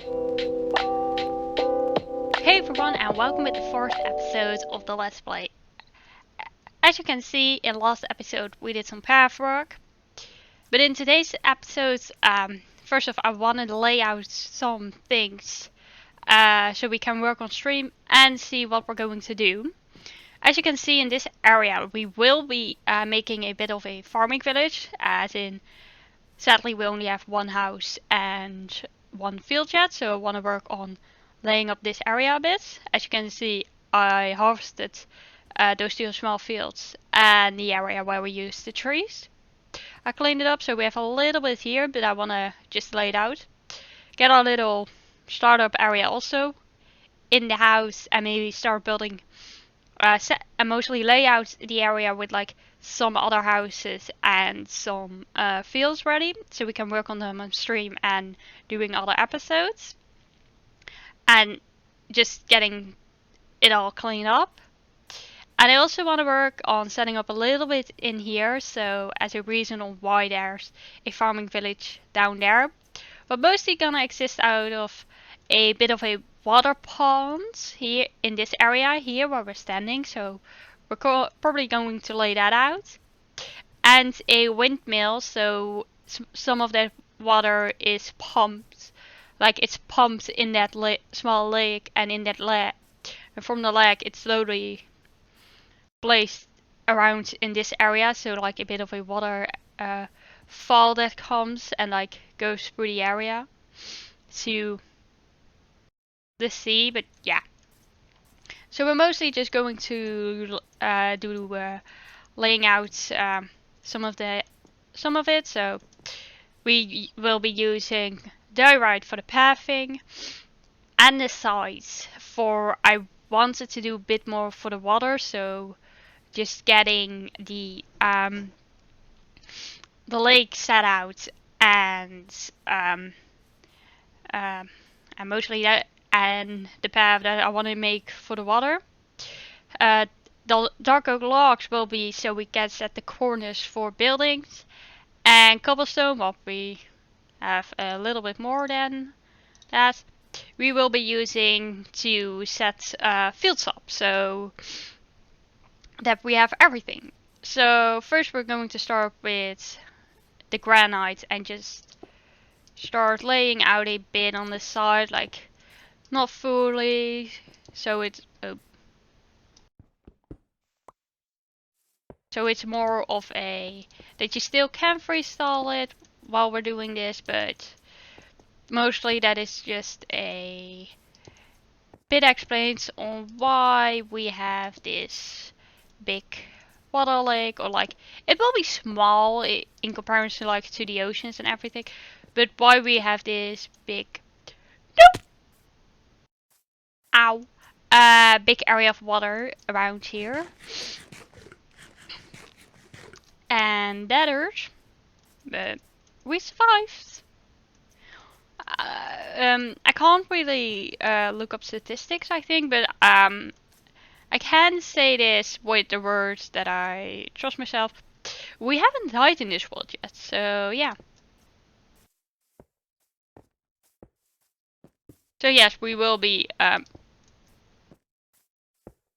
Hey everyone, and welcome to the fourth episode of the Let's Play. As you can see, in last episode we did some path work, but in today's episode, first off I wanted to lay out some things so we can work on stream and see what we're going to do. As you can see in this area, we will be making a bit of a farming village, as in sadly we only have one house and one field yet, so I want to work on laying up this area a bit. As you can see, I harvested those two small fields and the area where we used the trees. I cleaned it up so we have a little bit here, but I want to just lay it out. Get a little startup area also in the house and maybe start building and mostly lay out the area with like some other houses and some fields ready so we can work on them on stream and doing other episodes and just getting it all cleaned up. And I also want to work on setting up a little bit in here, so as a reason on why there's a farming village down there, but mostly gonna exist out of a bit of a water pond here in this area here where we're standing, so we're probably going to lay that out, and a windmill, so some of that water is pumped, like it's pumped in that small lake, and in that lake, and from the lake it's slowly placed around in this area, so like a bit of a water fall that comes and like goes through the area to the sea. But yeah, so we're mostly just going to do laying out some of it. So we will be using diorite for the pathing and the sides for, I wanted to do a bit more for the water, so just getting the lake set out and mostly that, and the path that I want to make for the water. The dark oak logs will be so we can set the corners for buildings, and cobblestone, well, we have a little bit more than that, we will be using to set fields up, so that we have everything. So first we're going to start with the granite and just start laying out a bit on the side, like not fully, so it's so it's more of a that you still can freestyle it while we're doing this, but mostly that is just a bit explains on why we have this big water lake, or like it will be small in comparison like to the oceans and everything, but why we have this big big area of water around here. And that hurt, but we survived. I can't really look up statistics, I think, but I can say this with the words that I trust myself. We haven't died in this world yet, so yeah. So yes, we will be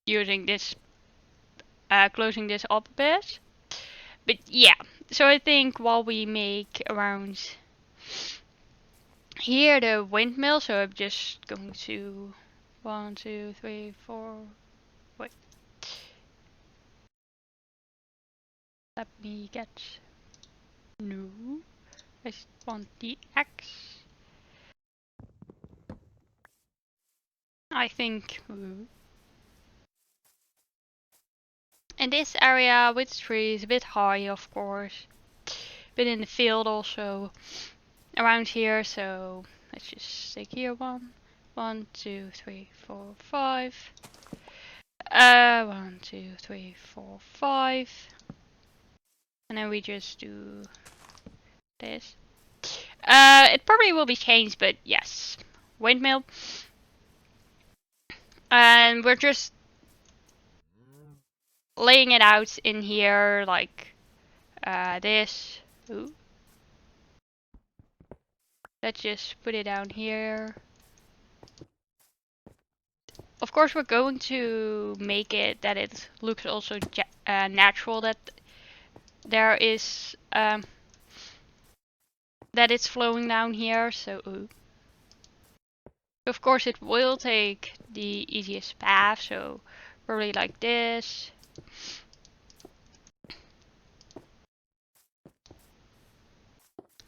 using this, closing this up a bit. But yeah, so I think while we make around here the windmill, so I'm just going to 1, 2, 3, 4. Wait. Let me get. No. I just want the X. I think. In this area with trees, a bit high of course. Bit in the field also. Around here, so let's just take here 1, 1, 2, 3, 4, 5. 1, 2, 3, 4, 5. And then we just do this. It probably will be changed, but yes. Windmill. And we're just laying it out in here like this. Ooh. Let's just put it down here. Of course, we're going to make it that it looks also natural, that there is that it's flowing down here. So of course it will take the easiest path, so probably like this.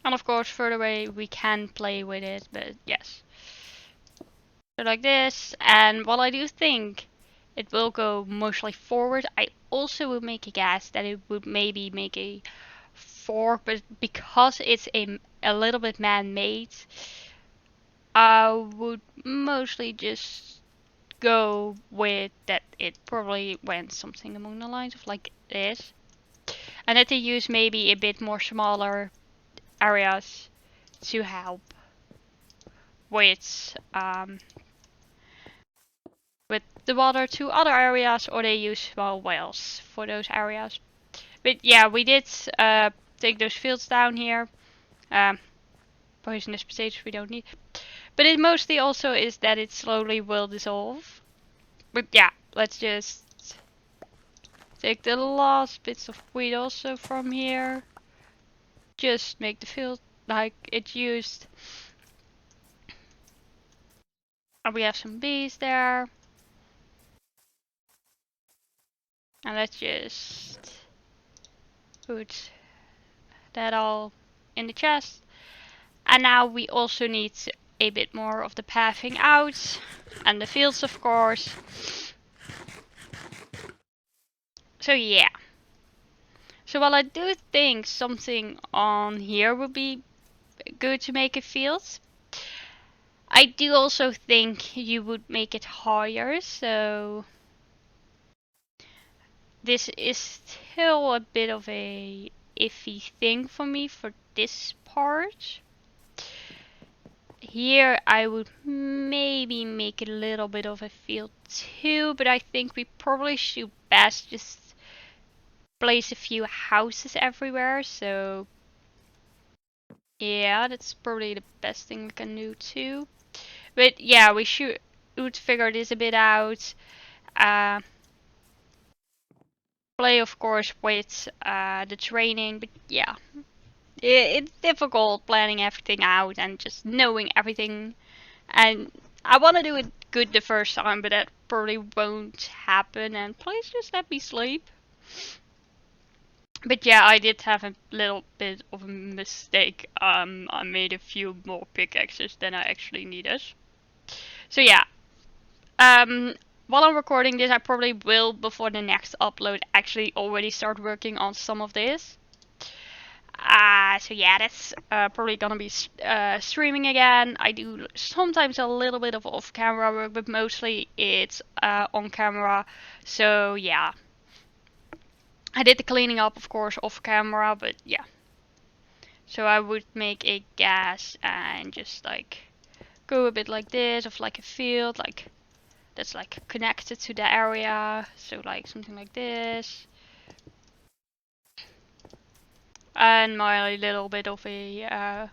And of course further away we can play with it, but yes. So like this, and while I do think it will go mostly forward, I also would make a guess that it would maybe make a fork, but because it's a little bit man-made, I would mostly just go with that it probably went something along the lines of like this. And that they use maybe a bit more smaller areas to help with the water to other areas, or they use small wells for those areas. But yeah, we did take those fields down here. Poisonous potatoes we don't need. But it mostly also is that it slowly will dissolve. But yeah, let's just take the last bits of wheat also from here. Just make the field like it used. And we have some bees there. And let's just put that all in the chest. And now we also need a bit more of the pathing out. And the fields, of course. So yeah. So while I do think something on here would be good to make a field, I do also think you would make it higher, so this is still a bit of a iffy thing for me for this part. Here I would maybe make a little bit of a field too, but I think we probably should best just place a few houses everywhere, so yeah, that's probably the best thing we can do too. But yeah, we would figure this a bit out. Play of course with the training, but yeah, it's difficult planning everything out and just knowing everything. And I want to do it good the first time, but that probably won't happen. And please just let me sleep. But yeah, I did have a little bit of a mistake. I made a few more pickaxes than I actually needed. So yeah, while I'm recording this, I probably will, before the next upload, actually already start working on some of this. So yeah, that's probably gonna be streaming again. I do sometimes a little bit of off-camera work, but mostly it's on camera. So yeah, I did the cleaning up, of course, off camera, but yeah. So I would make a gas and just like go a bit like this, of like a field, like that's like connected to the area. So like something like this. And my little bit of a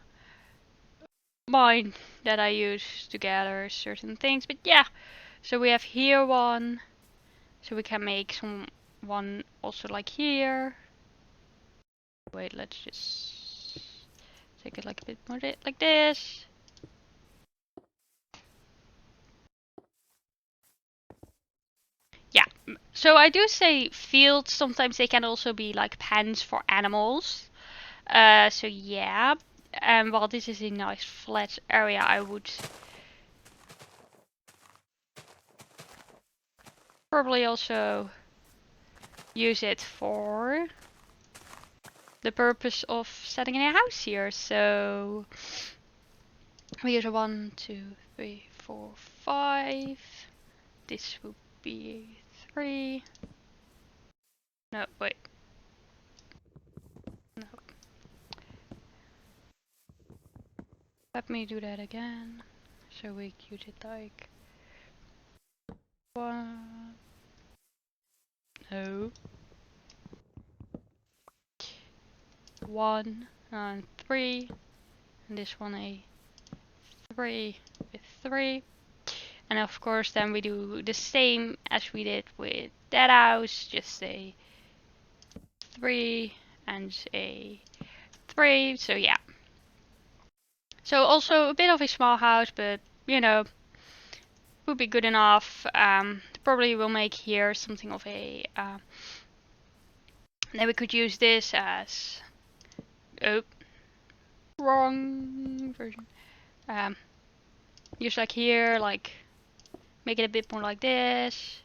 mine that I use to gather certain things. But yeah, so we have here one, so we can make some one also like here. Wait, let's just take it like a bit more like this. Yeah, so I do say fields, sometimes they can also be like pens for animals. So yeah, and while this is a nice flat area, I would probably also use it for the purpose of setting in a house here. So we use a 1, 2, 3, 4, 5. This would be 3. No, wait. No. Let me do that again. So we use it like 1. No. 1 and 3. And this one a 3 with 3. And of course then we do the same as we did with that house, just a 3 and a 3. So yeah. So also a bit of a small house, but you know, would be good enough. Probably will make here something of a then we could use this as, oh, wrong version. Use like here, like make it a bit more like this.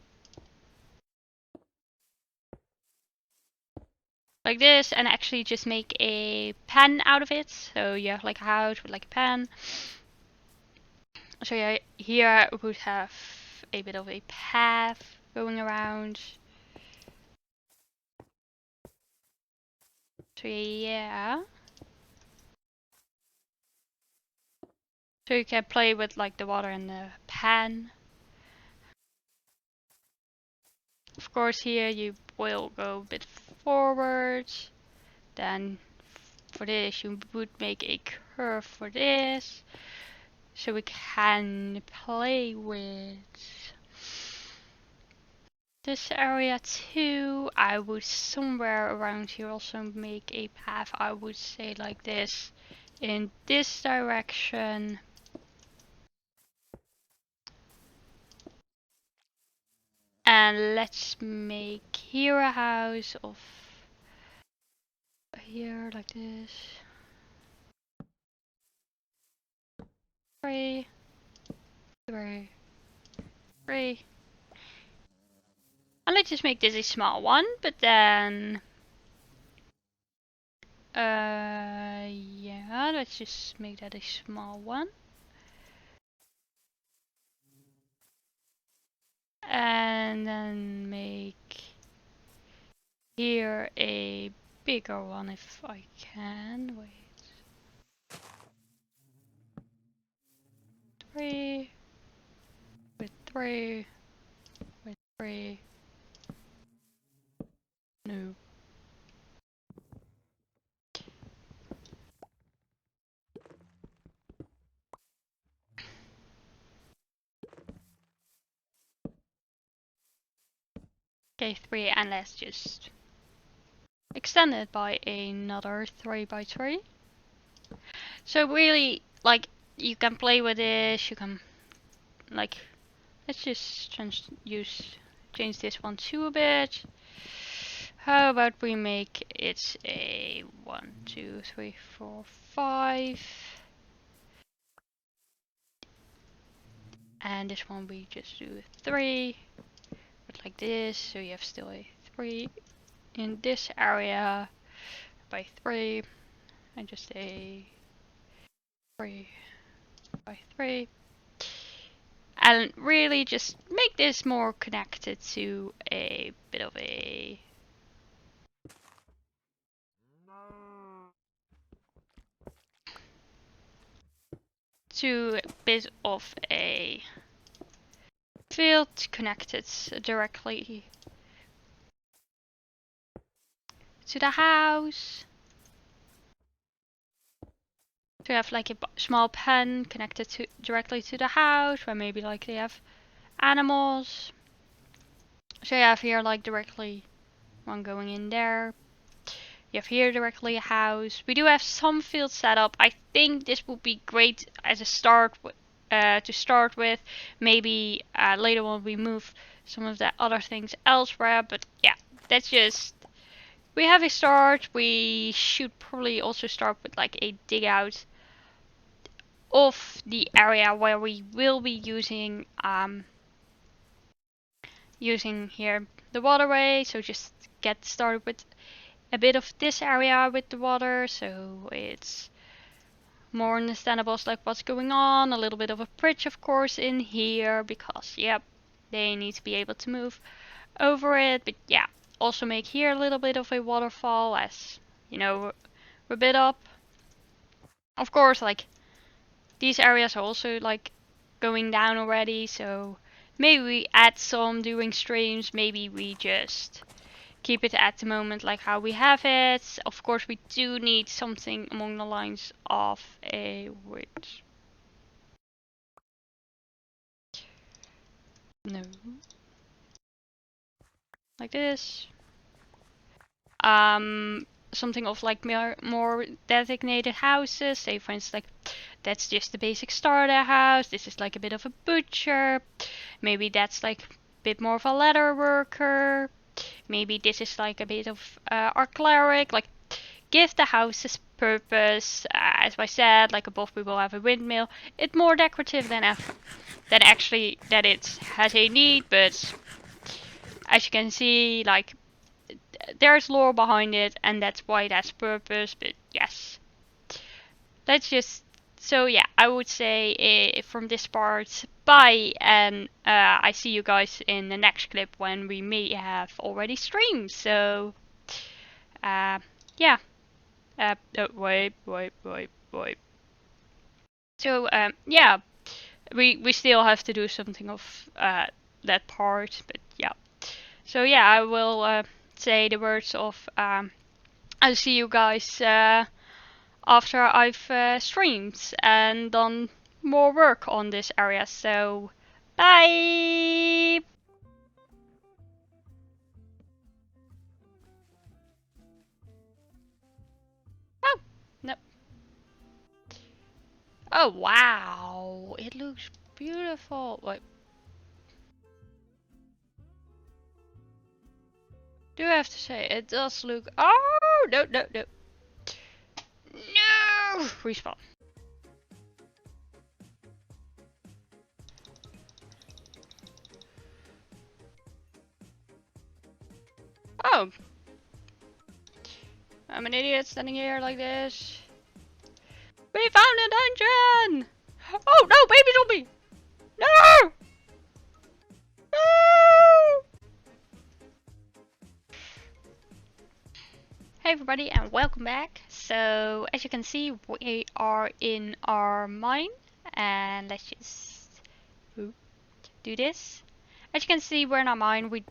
Like this, and actually just make a pen out of it. So you have like a house with like a pen. So yeah, here we would have a bit of a path going around. So yeah. So you can play with like the water in the pan. Of course here you will go a bit forward. Then for this you would make a curve for this. So we can play with this area too. I would somewhere around here also make a path, I would say like this, in this direction. And let's make here a house of here like this. 3, 3, 3. And let's just make this a small one, but then yeah, let's just make that a small one. And then make here a bigger one if I can. Wait. 3 with 3 with 3. No. Okay, 3, and let's just extend it by another 3 by 3. So really, like, you can play with this, you can, like, let's just change this one too a bit. How about we make it a 1, 2, 3, 4, 5. And this one we just do 3. But like this, so you have still a 3 in this area by 3. And just a 3 by 3. And really just make this more connected to a bit of a field connected directly to the house. So you have like a small pen connected directly to the house, where maybe like they have animals. So you have here like directly one going in there. You have here directly a house. We do have some fields set up. I think this would be great as a start to start with. Maybe later on we move some of the other things elsewhere. But yeah, that's just, we have a start. We should probably also start with like a dig out of the area where we will be using here the waterway. So just get started with a bit of this area with the water, so it's more understandable like what's going on. A little bit of a bridge of course in here, because yep, they need to be able to move over it. But yeah, also make here a little bit of a waterfall, as you know, we're a bit up. Of course, like these areas are also like going down already, so maybe we add some during streams, maybe we just keep it at the moment like how we have it. Of course we do need something along the lines of a wait. No. Like this. Something of like more designated houses. Say for instance, like that's just the basic starter house. This is like a bit of a butcher. Maybe that's like a bit more of a leather worker. Maybe this is like a bit of our cleric. Like give the houses purpose. As I said, like above we will have a windmill. It's more decorative than actually that it has a need, but as you can see, like there's lore behind it, and that's why it has purpose. But yes, let's just. So yeah, I would say from this part, bye, and I see you guys in the next clip when we may have already streamed. So yeah. Oh, wait. So yeah, we still have to do something of that part, but yeah. So yeah, I will say the words of I'll see you guys after I've streamed and done more work on this area. So bye. Oh no. Oh wow, it looks beautiful. Wait. Do I have to say it does look? Oh no. No! Respawn. Oh! I'm an idiot standing here like this. We found a dungeon! Oh no, baby zombie! No! No! Hey everybody and welcome back. So as you can see we are in our mine and let's just do this. As you can see we're in our mine. We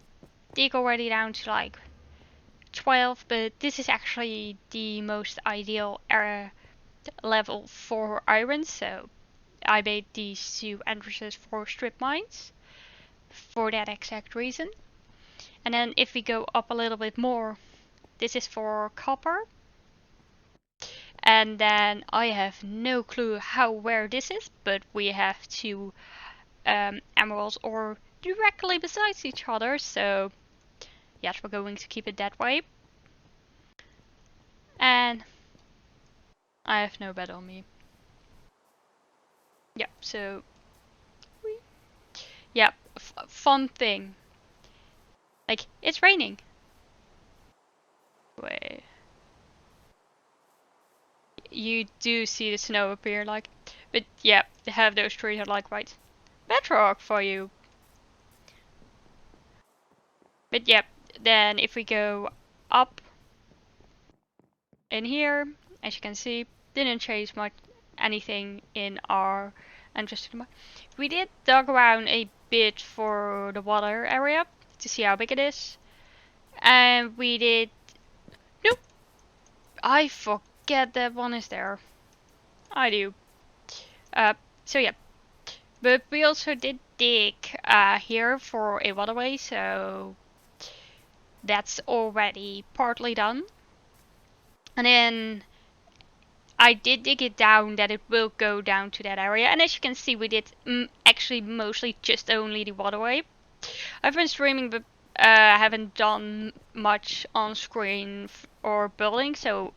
dig already down to like 12, but this is actually the most ideal level for iron, so I made these two entrances for strip mines for that exact reason. And then if we go up a little bit more, this is for copper. And then I have no clue where this is, but we have two emeralds or directly beside each other, so yes, we're going to keep it that way. And I have no bed on me. Yeah, so yeah, fun thing. Like, it's raining. Wait. You do see the snow appear, like. But yeah, they have those trees are like white bedrock for you. But yeah, then if we go up in here, as you can see, didn't change much anything in our entrance to the mine. We did dug around a bit for the water area to see how big it is. And we did. Nope. I forget that one is there. I do. So yeah. But we also did dig here for a waterway, so that's already partly done. And then I did dig it down that it will go down to that area. And as you can see, we did actually mostly just only the waterway. I've been streaming, but I haven't done much on screen or building, so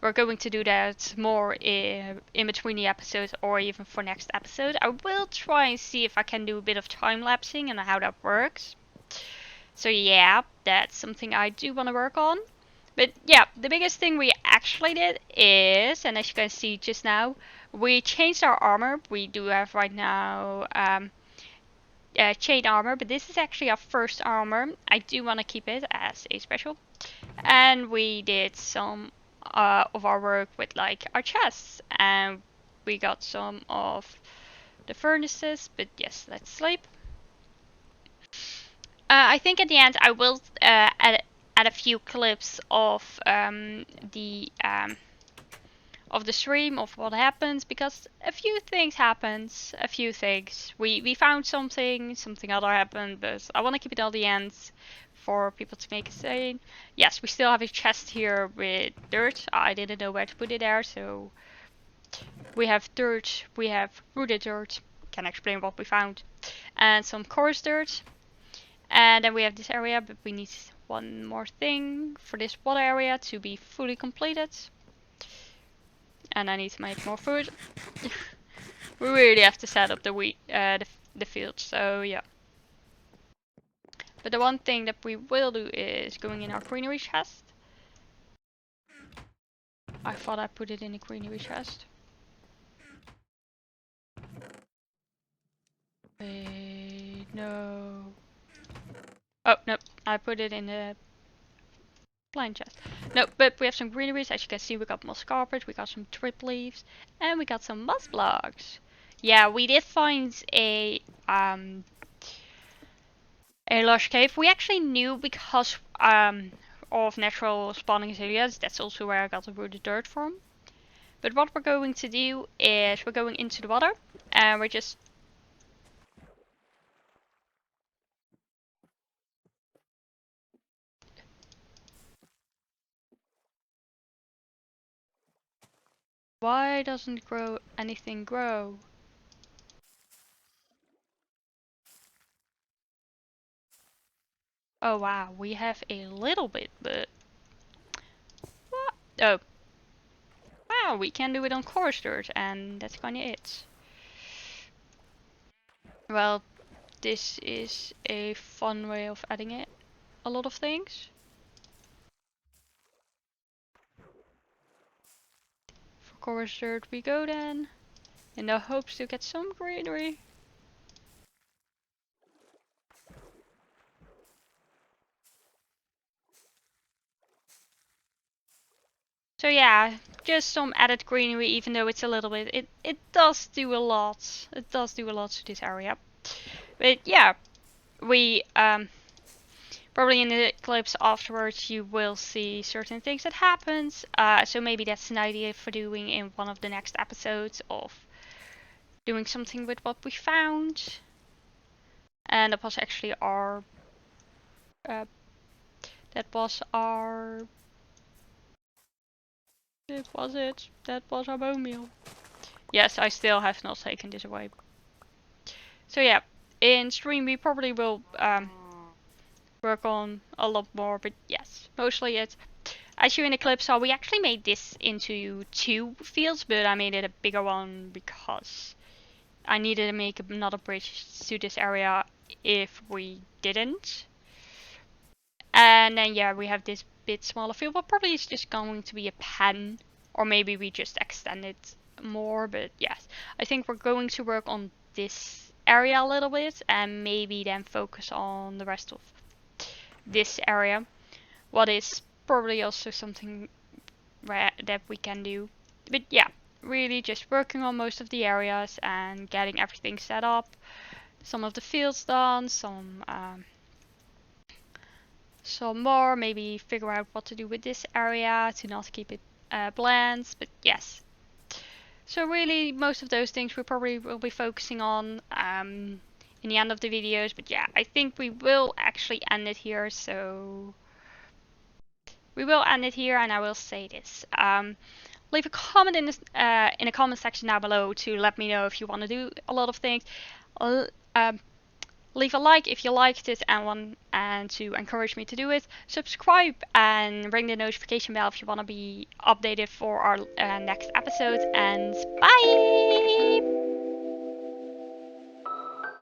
we're going to do that more in between the episodes or even for next episode. I will try and see if I can do a bit of time lapsing and how that works. So yeah, that's something I do want to work on. But yeah, the biggest thing we actually did is, and as you can see just now, we changed our armor. We do have right now chain armor, but this is actually our first armor. I do want to keep it as a special. And we did some of our work with like our chests, and we got some of the furnaces. But yes, let's sleep. I think at the end I will add a few clips of the of the stream of what happens, because a few things happens, a few things. We found something other happened, but I want to keep it till the end for people to make a say. Yes, we still have a chest here with dirt. I didn't know where to put it there, so we have dirt, we have rooted dirt. Can explain what we found, and some coarse dirt. And then we have this area, but we need one more thing for this water area to be fully completed. And I need to make more food. We really have to set up the field, so yeah. But the one thing that we will do is going in our greenery chest. I thought I put it in the greenery chest. Wait, no. Oh, no, I put it in the blind chest. No, but we have some greeneries. As you can see, we got moss carpet, we got some drip leaves, and we got some moss blocks. Yeah, we did find a lush cave. We actually knew because of natural spawning areas. That's also where I got the rooted dirt from. But what we're going to do is we're going into the water and we're just why doesn't anything grow? Oh wow, we have a little bit, but what? Oh wow, we can do it on coarse dirt, and that's kinda it. Well, this is a fun way of adding it. A lot of things. For coarse dirt we go then, in the hopes to get some greenery. So yeah, just some added greenery, even though it's a little bit, it does do a lot. It does do a lot to this area. But yeah, we probably in the clips afterwards you will see certain things that happens. So maybe that's an idea for doing in one of the next episodes of doing something with what we found. And that was actually our uh, that was our that was our bone meal. Yes, I still have not taken this away. So yeah, in stream we probably will work on a lot more, but yes, mostly it. As you in the clip saw, we actually made this into 2 fields, but I made it a bigger one because I needed to make another bridge to this area if we didn't. And then yeah, we have this bit smaller field, but probably it's just going to be a pen, or maybe we just extend it more, but yes. I think we're going to work on this area a little bit, and maybe then focus on the rest of this area. What is probably also something that we can do. But yeah, really just working on most of the areas and getting everything set up. Some of the fields done, some more, maybe figure out what to do with this area to not keep it bland, but yes. So really, most of those things we probably will be focusing on in the end of the videos, but yeah, I think we will actually end it here, so we will end it here, and I will say this. Leave a comment in the comment section down below to let me know if you want to do a lot of things. Leave a like if you liked it and to encourage me to do it. Subscribe and ring the notification bell if you want to be updated for our next episodes. And bye!